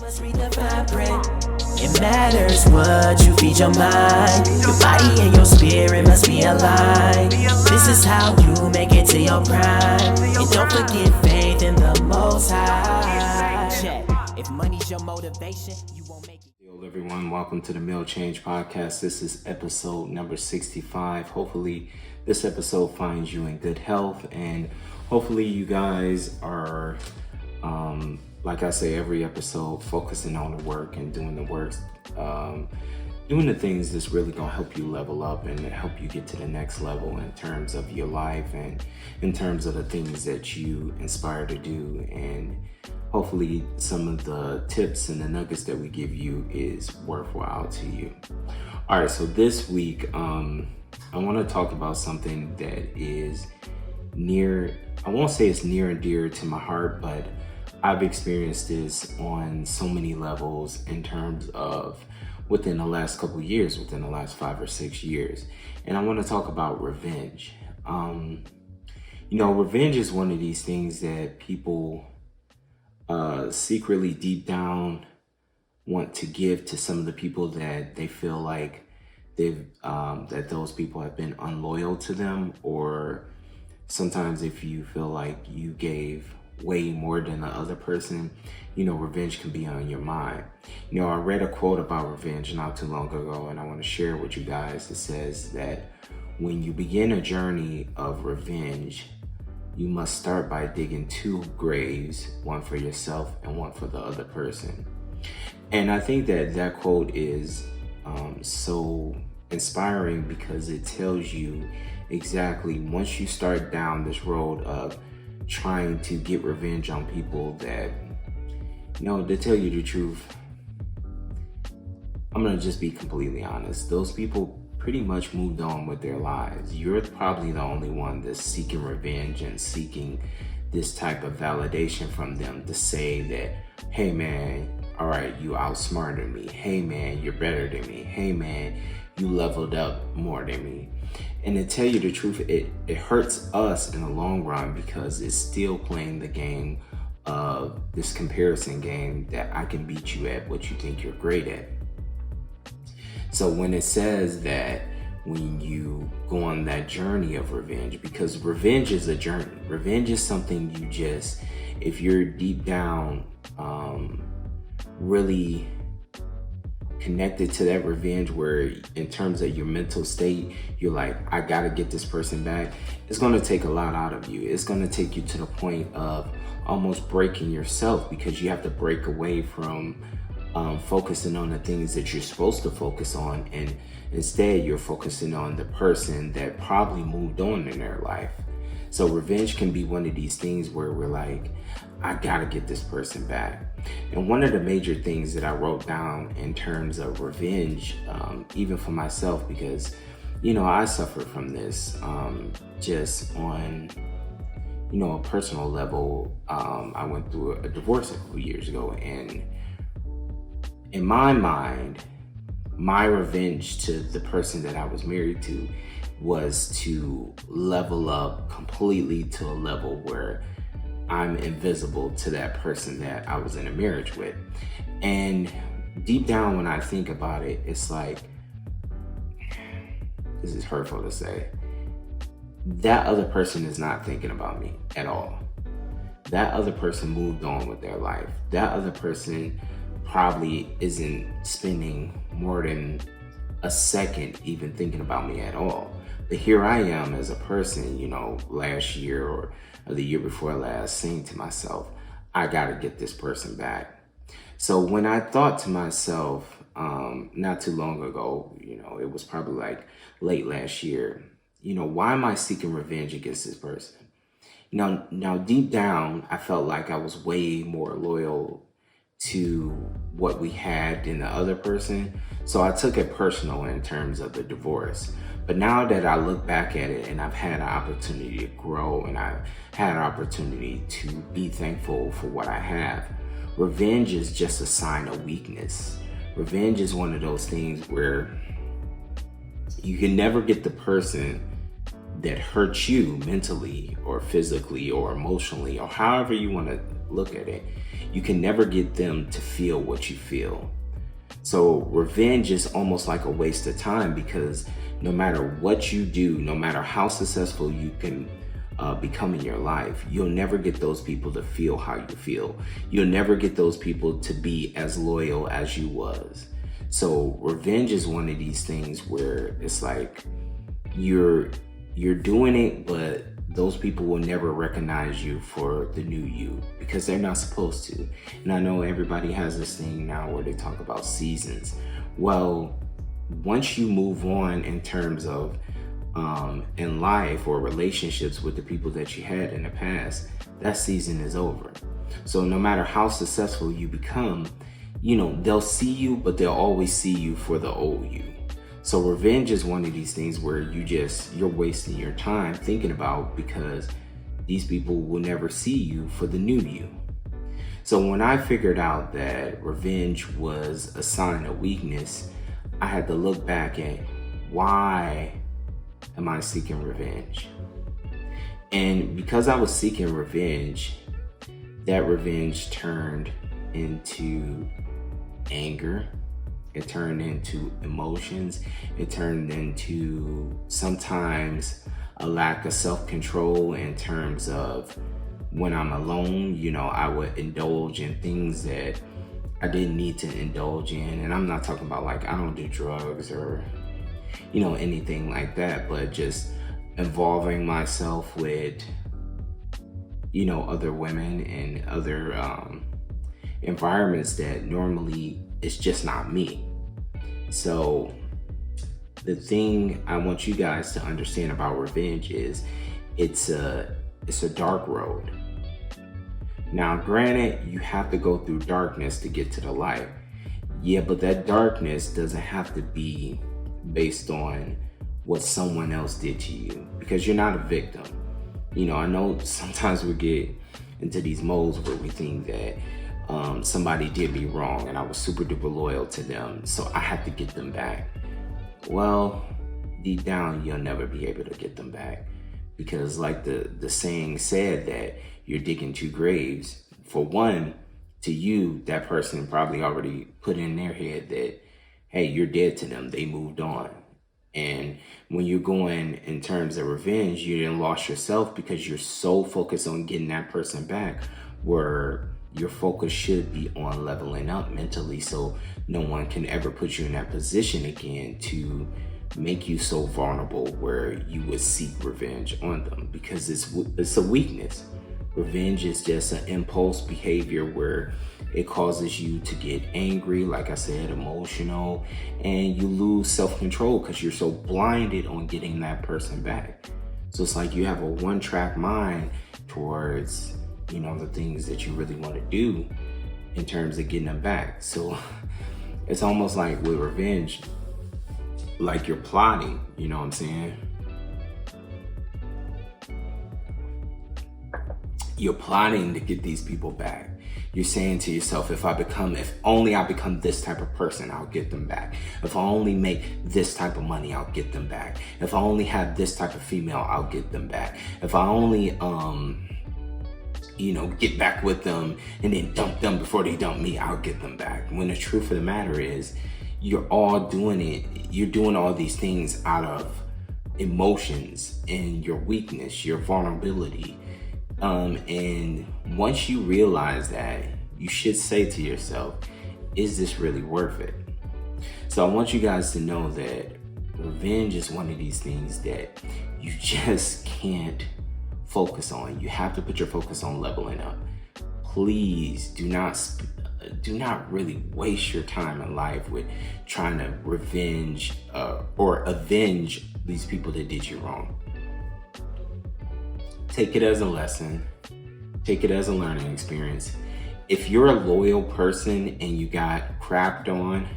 Must read the fine print. It matters what you feed your mind. Your body and your spirit must be aligned. This is how you make it to your prime. And don't forget faith in the Most High. Check. If money's your motivation, you won't make it. Hello everyone, welcome to the Meal Change Podcast. This is episode number 65. Hopefully this episode finds you in good health, and hopefully you guys are like I say every episode, focusing on the work and doing the work, doing the things that's really gonna help you level up and help you get to the next level in terms of your life and in terms of the things that you aspire to do. And hopefully some of the tips and the nuggets that we give you is worthwhile to you. All right, so this week, I want to talk about something that is I won't say it's near and dear to my heart, but I've experienced this on so many levels in terms of within the last couple of years, within the last 5 or 6 years. And I want to talk about revenge. Revenge is one of these things that people secretly deep down want to give to some of the people that they feel like that those people have been unloyal to them, or sometimes if you feel like you gave way more than the other person, revenge can be on your mind. I read a quote about revenge not too long ago, and I want to share it with you guys. It says that when you begin a journey of revenge, you must start by digging 2 graves, one for yourself and one for the other person. And I think that quote is so inspiring because it tells you exactly, once you start down this road of trying to get revenge on people that, to tell you the truth, I'm gonna just be completely honest, those people pretty much moved on with their lives. You're probably the only one that's seeking revenge and seeking this type of validation from them to say that, hey man, all right, you outsmarted me. Hey man, you're better than me. Hey man, you leveled up more than me. And to tell you the truth, it hurts us in the long run because it's still playing the game of this comparison game that I can beat you at what you think you're great at. So when it says that when you go on that journey of revenge, because revenge is a journey. Revenge is something you just, if you're deep down, really connected to that revenge, where in terms of your mental state, you're like, I gotta get this person back. It's gonna take a lot out of you. It's gonna take you to the point of almost breaking yourself, because you have to break away from focusing on the things that you're supposed to focus on, and instead you're focusing on the person that probably moved on in their life. So revenge can be one of these things where we're like, I gotta get this person back. And one of the major things that I wrote down in terms of revenge, even for myself, because I suffered from this just on a personal level. I went through a divorce a couple years ago, and in my mind, my revenge to the person that I was married to was to level up completely to a level where I'm invisible to that person that I was in a marriage with. And deep down, when I think about it, it's like, this is hurtful to say, that other person is not thinking about me at all. That other person moved on with their life. That other person probably isn't spending more than a second even thinking about me at all. But here I am as a person, last year or the year before last, saying to myself, I gotta get this person back. So when I thought to myself, not too long ago, it was probably like late last year, why am I seeking revenge against this person? Now deep down, I felt like I was way more loyal to what we had than the other person. So I took it personal in terms of the divorce. But now that I look back at it and I've had an opportunity to grow and I've had an opportunity to be thankful for what I have, revenge is just a sign of weakness. Revenge is one of those things where you can never get the person that hurts you mentally or physically or emotionally or however you want to look at it. You can never get them to feel what you feel. So revenge is almost like a waste of time, because no matter what you do, no matter how successful you can become in your life, you'll never get those people to feel how you feel. You'll never get those people to be as loyal as you was. So revenge is one of these things where it's like you're doing it, but those people will never recognize you for the new you, because they're not supposed to. And I know everybody has this thing now where they talk about seasons. Well, once you move on in terms of in life or relationships with the people that you had in the past, that season is over. So no matter how successful you become, they'll see you, but they'll always see you for the old you. So revenge is one of these things where you're wasting your time thinking about, because these people will never see you for the new you. So when I figured out that revenge was a sign of weakness, I had to look back at, why am I seeking revenge? And because I was seeking revenge, that revenge turned into anger. It turned into emotions. It turned into sometimes a lack of self-control in terms of when I'm alone, I would indulge in things that I didn't need to indulge in. And I'm not talking about like, I don't do drugs or, anything like that, but just involving myself with, other women and other environments that normally it's just not me. So the thing I want you guys to understand about revenge is it's a dark road. Now, granted, you have to go through darkness to get to the light. Yeah, but that darkness doesn't have to be based on what someone else did to you, because you're not a victim. I know sometimes we get into these modes where we think that somebody did me wrong and I was super duper loyal to them, so I have to get them back. Well, deep down, you'll never be able to get them back, because like the saying said, that you're digging two graves. For one, to you, that person probably already put in their head that, hey, you're dead to them. They moved on. And when you're going in terms of revenge, you didn't lost yourself, because you're so focused on getting that person back, where your focus should be on leveling up mentally, so no one can ever put you in that position again to make you so vulnerable where you would seek revenge on them, because it's a weakness. Revenge is just an impulse behavior where it causes you to get angry, like I said, emotional, and you lose self-control because you're so blinded on getting that person back. So it's like you have a one-track mind towards, the things that you really want to do in terms of getting them back. So it's almost like with revenge, like you're plotting, you know what I'm saying? You're plotting to get these people back. You're saying to yourself, if only I become this type of person, I'll get them back. If I only make this type of money, I'll get them back. If I only have this type of female, I'll get them back. If I only, get back with them and then dump them before they dump me, I'll get them back. When the truth of the matter is, you're doing all these things out of emotions and your weakness, your vulnerability. And once you realize that, you should say to yourself, is this really worth it? So I want you guys to know that revenge is one of these things that you just can't focus on. You have to put your focus on leveling up. Please do not really waste your time in life with trying to revenge or avenge these people that did you wrong. Take it as a lesson. Take it as a learning experience. If you're a loyal person and you got crapped on,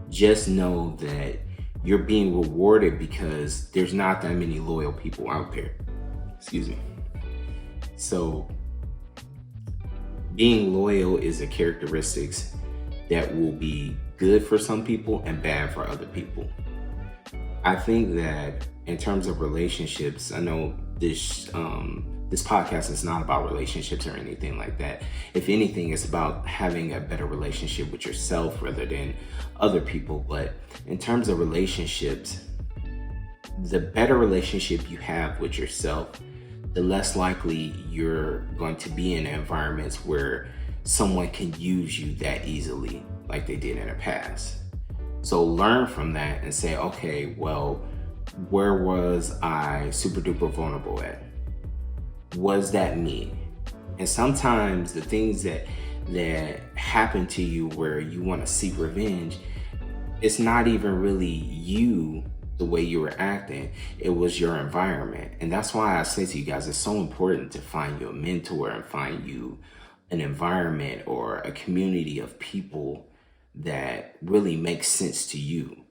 just know that you're being rewarded because there's not that many loyal people out there. Excuse me. So being loyal is a characteristics that will be good for some people and bad for other people. I think that in terms of relationships, I know this This podcast is not about relationships or anything like that. If anything, it's about having a better relationship with yourself rather than other people. But in terms of relationships, the better relationship you have with yourself, the less likely you're going to be in environments where someone can use you that easily like they did in the past. So learn from that and say, okay, well, where was I super duper vulnerable at? Was that me? And sometimes the things that happen to you where you want to seek revenge, it's not even really you, the way you were acting. It was your environment. And that's why I say to you guys, it's so important to find you a mentor and find you an environment or a community of people that really makes sense to you.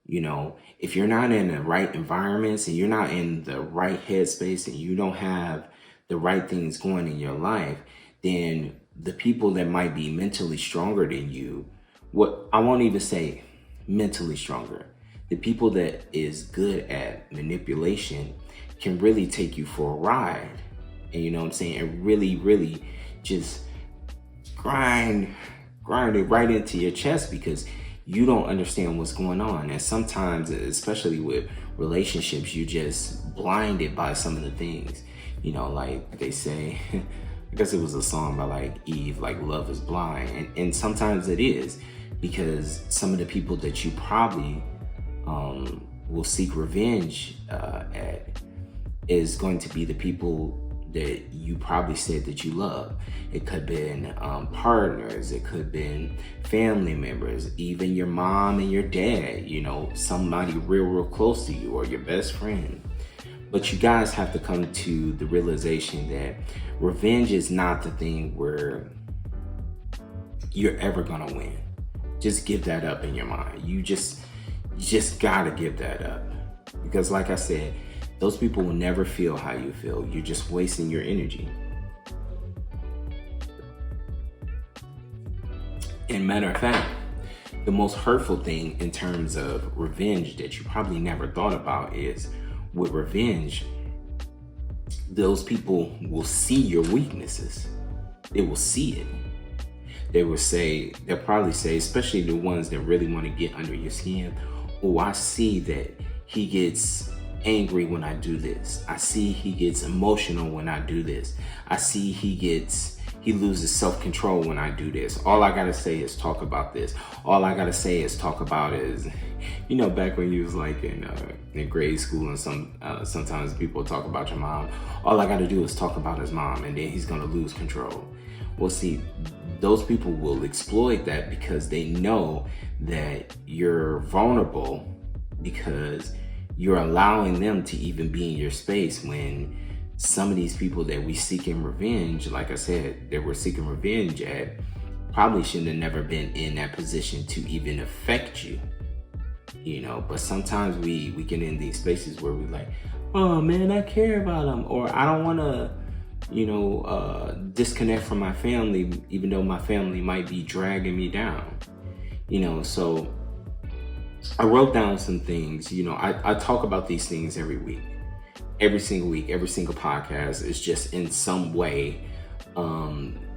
You know, if you're not in the right environments and you're not in the right headspace and you don't have the right things going in your life, then the people that might be mentally stronger than you, what I won't even say mentally stronger, the people that is good at manipulation can really take you for a ride. And you know what I'm saying? And really, really just grind it right into your chest because you don't understand what's going on. And sometimes, especially with relationships, you're just blinded by some of the things, you know, like they say, I guess it was a song by like Eve, like love is blind. And sometimes it is, because some of the people that you probably will seek revenge at is going to be the people that you probably said that you love. It could have been partners, it could have been family members, even your mom and your dad, you know, somebody real close to you, or your best friend. But you guys have to come to the realization that revenge is not the thing where you're ever gonna win. Just give that up in your mind. You just gotta give that up. Because like I said, those people will never feel how you feel. You're just wasting your energy. And matter of fact, the most hurtful thing in terms of revenge that you probably never thought about is with revenge, those people will see your weaknesses. They will see it. They'll probably say, especially the ones that really want to get under your skin, oh, I see that he gets angry when I do this. I see he gets emotional when I do this. I see he loses self-control when I do this. All I gotta say is talk about this. All I gotta say is talk about is, you know, back when you was like in grade school and sometimes people talk about your mom. All I gotta do is talk about his mom and then he's gonna lose control. Well, see, those people will exploit that because they know that you're vulnerable, because you're allowing them to even be in your space when some of these people that we seeking revenge, like I said, that we're seeking revenge at, probably shouldn't have never been in that position to even affect you, you know. But sometimes we get in these spaces where we're like, oh man, I care about them, or I don't want to, you know, disconnect from my family, even though my family might be dragging me down, you know. So I wrote down some things, you know, I talk about these things every week, every single week, every single podcast is just in some way,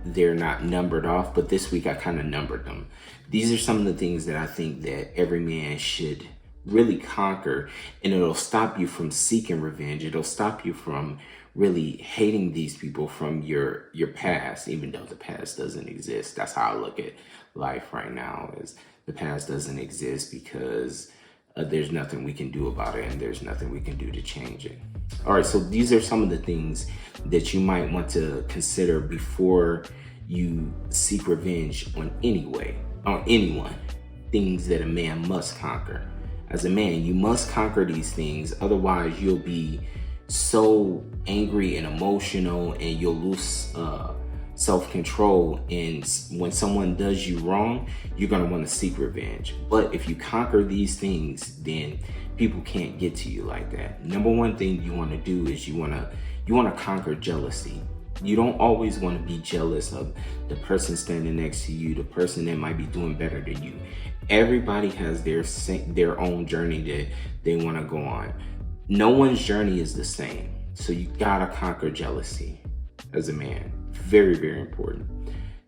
they're not numbered off, but this week I kind of numbered them. These are some of the things that I think that every man should really conquer, and it'll stop you from seeking revenge. It'll stop you from really hating these people from your past, even though the past doesn't exist. That's how I look at life right now, is the past doesn't exist because there's nothing we can do about it and there's nothing we can do to change it. All right, so these are some of the things that you might want to consider before you seek revenge on anyone. Things that a man must conquer. As a man, you must conquer these things. Otherwise, you'll be so angry and emotional and you'll lose self-control, and when someone does you wrong, you're going to want to seek revenge. But if you conquer these things, then people can't get to you like that. Number one thing you want to do is you want to conquer jealousy. You don't always want to be jealous of the person standing next to you, the person that might be doing better than you. Everybody has their own journey that they want to go on. No one's journey is the same. So you gotta conquer jealousy as a man. Very, very important.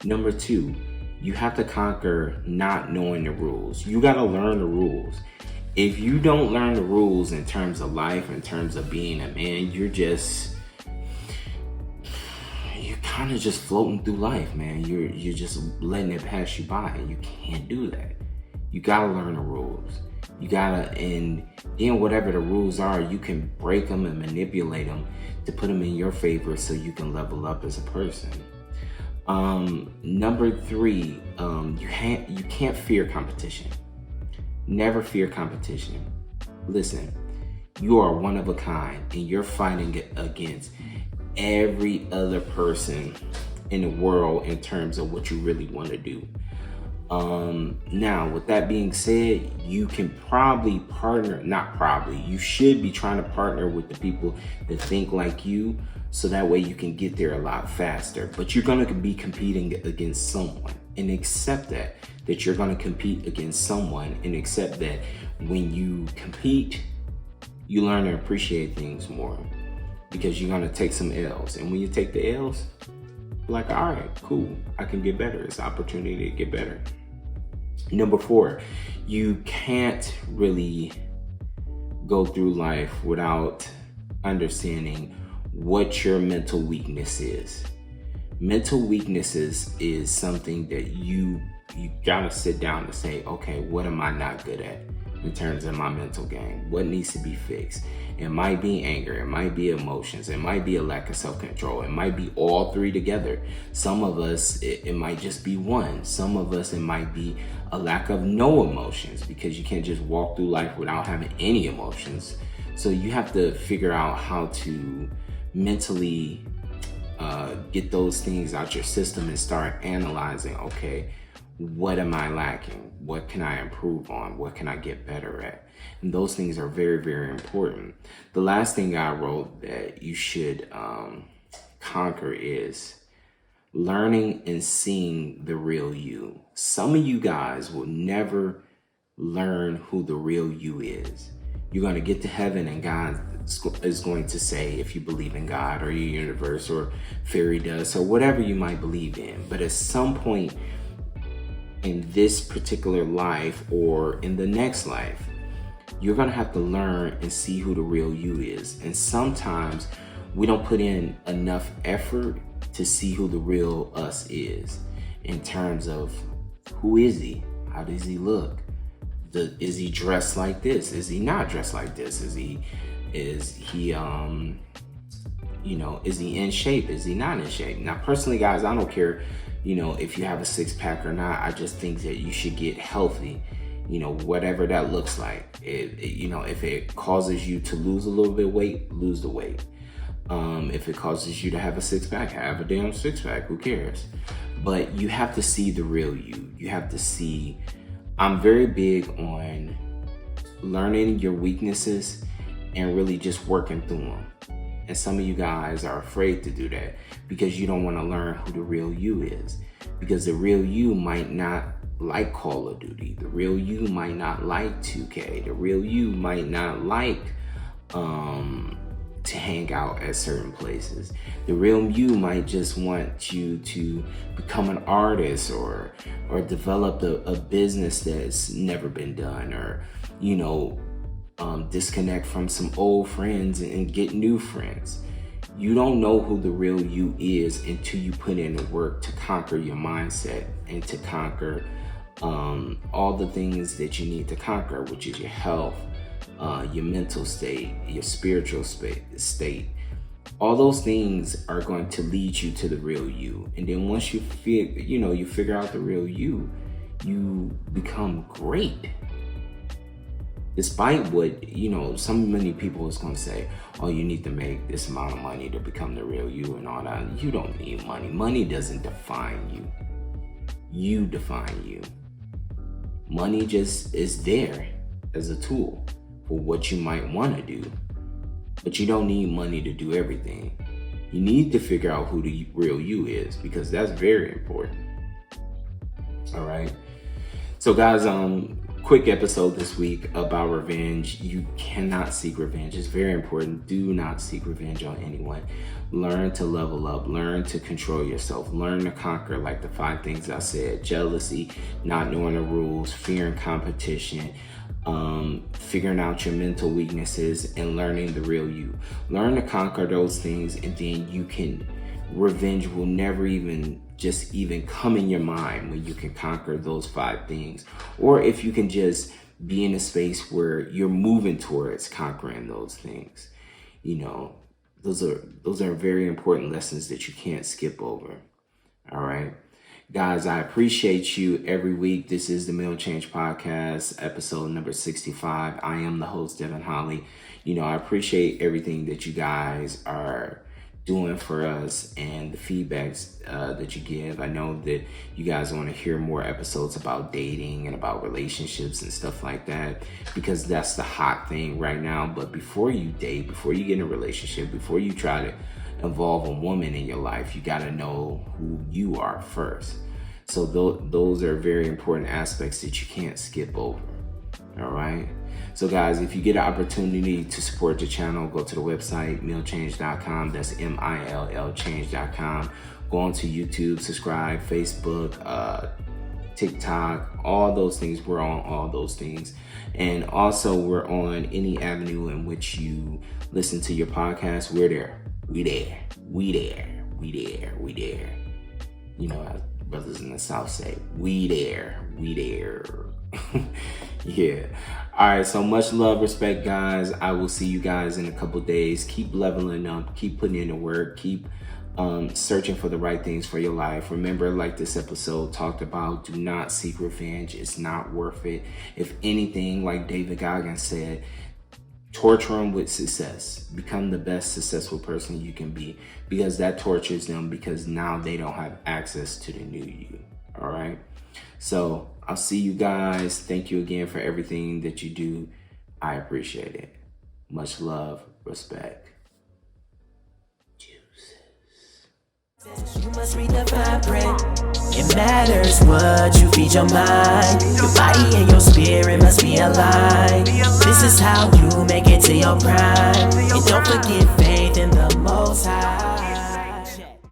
Number two, you have to conquer not knowing the rules. You gotta learn the rules. If you don't learn the rules in terms of life, in terms of being a man, you're kind of just floating through life, man. You're just letting it pass you by, and you can't do that. You gotta learn the rules. And then whatever the rules are, you can break them and manipulate them to put them in your favor so you can level up as a person. Number three, you can't fear competition. Never fear competition. Listen, you are one of a kind, and you're fighting against every other person in the world in terms of what you really want to do. Now, with that being said, you can probably you should be trying to partner with the people that think like you, so that way you can get there a lot faster. But you're going to be competing against someone, and accept that you're going to compete against someone, and accept that when you compete, you learn to appreciate things more, because you're going to take some L's. And when you take the L's, like, all right, cool, I can get better. It's an opportunity to get better. Number four, you can't really go through life without understanding what your mental weakness is. Mental weaknesses is something that you gotta sit down and say, okay, what am I not good at in terms of my mental game? What needs to be fixed? It might be anger, it might be emotions, it might be a lack of self-control, it might be all three together. Some of us, it might just be one. Some of us, it might be a lack of no emotions, because you can't just walk through life without having any emotions. So you have to figure out how to mentally get those things out your system and start analyzing, okay, what am I lacking? What can I improve on? What can I get better at? And those things are very, very important. The last thing I wrote that you should conquer is learning and seeing the real you. Some of you guys will never learn who the real you is. You're going to get to heaven, and God is going to say, if you believe in God or your universe or fairy dust or whatever you might believe in. But at some point in this particular life or in the next life, you're going to have to learn and see who the real you is. And sometimes we don't put in enough effort to see who the real us is, in terms of who is he? How does he look? Is he dressed like this? Is he not dressed like this? Is he is he in shape? Is he not in shape? Now, personally, guys, I don't care, if you have a six-pack or not. I just think that you should get healthy, whatever that looks like. If it causes you to lose a little bit of weight, lose the weight. If it causes you to have a six-pack, have a damn six-pack. Who cares? But you have to see the real you. You have to see. I'm very big on learning your weaknesses and really just working through them. And some of you guys are afraid to do that because you don't want to learn who the real you is. Because the real you might not like Call of Duty. The real you might not like 2K. The real you might not like to hang out at certain places. The real you might just want you to become an artist or develop a business that's never been done, or disconnect from some old friends and get new friends. You don't know who the real you is until you put in the work to conquer your mindset and to conquer all the things that you need to conquer, which is your health, your mental state, your spiritual state. All those things are going to lead you to the real you. And then once you figure out the real you, you become great. Despite what, many people is going to say, oh, you need to make this amount of money to become the real you and all that. You don't need money. Money doesn't define you. You define you. Money just is there as a tool for what you might want to do. But you don't need money to do everything. You need to figure out who the real you is, because that's very important. All right. So guys, quick episode this week about revenge. You cannot seek revenge. It's very important. Do not seek revenge on anyone. Learn to level up. Learn to control yourself. Learn to conquer, like the 5 things I said: jealousy, not knowing the rules, fear and competition, figuring out your mental weaknesses, and learning the real you. Learn to conquer those things, and then you can, revenge will never even come in your mind when you can conquer those 5 things. Or if you can just be in a space where you're moving towards conquering those things. Those are very important lessons that you can't skip over. All right. Guys, I appreciate you every week. This is the Meal Change Podcast, episode number 65. I am the host, Devin Holly. I appreciate everything that you guys are doing for us and the feedbacks that you give. I know that you guys want to hear more episodes about dating and about relationships and stuff like that, because that's the hot thing right now. But before you date, before you get in a relationship, before you try to involve a woman in your life, you got to know who you are first. So those are very important aspects that you can't skip over. All right. So guys, if you get an opportunity to support the channel, go to the website, millchange.com. That's MILL change.com. Go onto YouTube, subscribe, Facebook, TikTok, all those things. We're on all those things. And also we're on any avenue in which you listen to your podcast. We're there. We there. As brothers in the South say, we there. Yeah. All right. So much love, respect, guys. I will see you guys in a couple days. Keep leveling up. Keep putting in the work. Keep searching for the right things for your life. Remember, like this episode talked about, do not seek revenge. It's not worth it. If anything, like David Goggins said, torture them with success. Become the best successful person you can be, because that tortures them, because now they don't have access to the new you. All right. So I'll see you guys. Thank you again for everything that you do. I appreciate it. Much love, respect. You must read the fine print. It matters what you feed your mind. Your body and your spirit must be aligned. This is how you make it to your prime. And don't forget faith in the Most High.